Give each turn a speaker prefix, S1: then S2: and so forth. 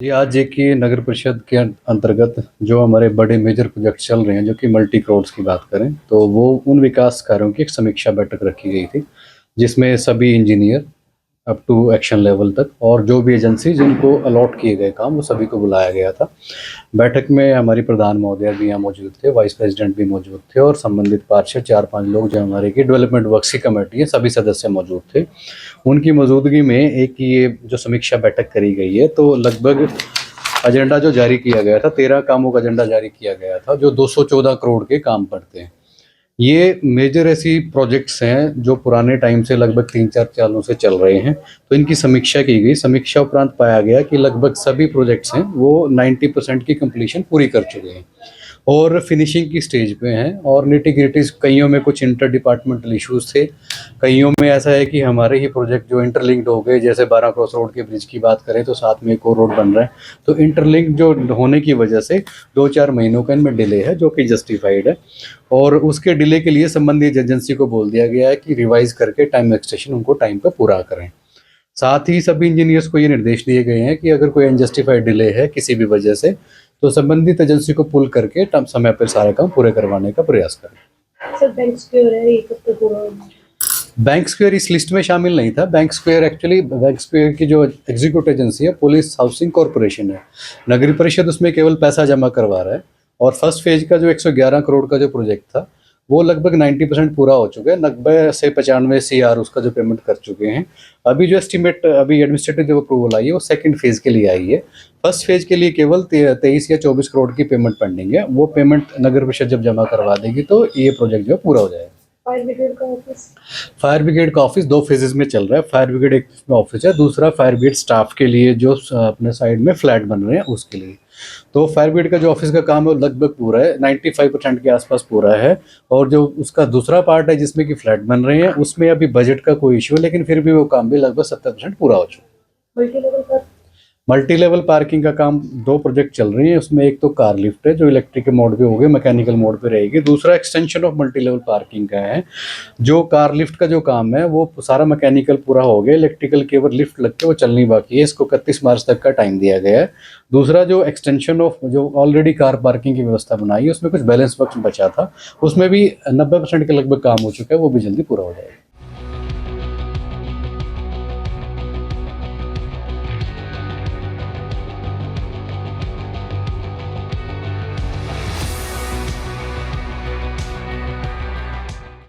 S1: जी, आज देखिए नगर परिषद के अंतर्गत जो हमारे बड़े मेजर प्रोजेक्ट चल रहे हैं, जो कि मल्टी करोड़्स की बात करें, तो वो उन विकास कार्यों की एक समीक्षा बैठक रखी गई थी, जिसमें सभी engineer up to action level तक और जो भी एजेंसी जिनको अलॉट किए गए काम, वो सभी को बुलाया गया था। बैठक में हमारी प्रधान महोदया भी यहाँ मौजूद थे, वाइस प्रेसिडेंट भी मौजूद थे और संबंधित पार्षद 4-5 लोग जो हमारे की डेवलपमेंट वर्क्स की कमेटी है, सभी सदस्य मौजूद थे। उनकी मौजूदगी में एक ये जो समीक्षा बैठक करी गई है, तो लगभग एजेंडा जो जारी किया गया था, 13 कामों का एजेंडा जारी किया गया था, जो 214 करोड़ के काम पड़ते हैं। ये मेजर ऐसी प्रोजेक्ट्स हैं जो पुराने टाइम से लगभग 3-4 सालों से चल रहे हैं, तो इनकी समीक्षा की गई। समीक्षा उपरांत पाया गया कि लगभग सभी प्रोजेक्ट्स हैं वो 90% की कंप्लीशन पूरी कर चुके हैं और फिनिशिंग की स्टेज पे हैं और निटी-ग्रिटीज़ कइयों में कुछ इंटर डिपार्टमेंटल इश्यूज़ थे। कइयों में ऐसा है कि हमारे ही प्रोजेक्ट जो इंटरलिंक्ड हो गए, जैसे 12 क्रॉस रोड के ब्रिज की बात करें तो साथ में एक और रोड बन रहा है। तो इंटरलिंक जो होने की वजह से 2-4 महीनों का इनमें डिले है, जो कि जस्टिफाइड है और उसके डिले के लिए संबंधित एजेंसी को बोल दिया गया है कि रिवाइज़ करके टाइम एक्सटेंशन उनको टाइम पे पूरा करें। साथ ही सभी इंजीनियर्स को ये निर्देश दिए गए हैं कि अगर कोई अनजस्टिफाइड डिले है किसी भी वजह से, तो संबंधित एजेंसी को पुल करके समय पर सारे काम पूरे करवाने का प्रयास करें।
S2: सर बैंक स्क्वायर है, ये कब तक होगा?
S1: बैंक स्क्वायर इस लिस्ट में शामिल नहीं था। बैंक स्क्वायर की जो एग्जीक्यूटिव एजेंसी है पुलिस हाउसिंग कॉरपोरेशन है। नगरीय परिषद उसमें केवल पैसा जमा करवा रहा है और फर्स्ट फेज का जो 111 करोड़ का जो प्रोजेक्ट था, वो लगभग 90% पूरा हो चुका है। 90 से 95 सीआर उसका जो पेमेंट कर चुके हैं। अभी जो एस्टिमेट अभी एडमिनिस्ट्रेटिव जो अप्रूवल आई है, वो सेकंड फेज के लिए आई है। फर्स्ट फेज के लिए केवल 23 या 24 करोड़ की पेमेंट पेंडिंग है। वो पेमेंट नगर परिषद जब जमा करवा देगी तो ये प्रोजेक्ट जो है पूरा हो जाएगा।
S2: फायर ब्रिगेड का ऑफिस?
S1: फायर ब्रिगेड का ऑफिस 2 फेजेस में चल रहा है। फायर ब्रिगेड एक ऑफिस है, दूसरा फायर ब्रिगेड स्टाफ के लिए जो अपने साइड में फ्लैट बन रहे हैं उसके लिए। तो फायर ब्रिगेड का जो ऑफिस का काम है वो लगभग पूरा है, 95% के आसपास पूरा है और जो उसका दूसरा पार्ट है जिसमें कि फ्लैट बन रहे हैं, उसमें अभी बजट का कोई इशू है, लेकिन फिर भी वो काम भी लगभग 70% पूरा हो चुका है।
S2: मल्टी लेवल पर
S1: मल्टी लेवल पार्किंग का काम 2 प्रोजेक्ट चल रही है। उसमें एक तो कार लिफ्ट है जो इलेक्ट्रिक मोड पे होगी, मैकेनिकल मोड पे रहेगी। दूसरा extension of multi level parking का है। जो कार लिफ्ट का जो काम है वो सारा मैकेनिकल पूरा हो गया, इलेक्ट्रिकल केवल लिफ्ट लग के वो चलनी बाकी है। इसको 31 मार्च तक का टाइम दिया गया है। दूसरा जो एक्सटेंशन ऑफ जो ऑलरेडी कार पार्किंग की व्यवस्था बनाई है, उसमें कुछ बैलेंस वर्क बचा था, उसमें भी 90% के लगभग काम हो चुका है, वो भी जल्दी पूरा हो जाएगा।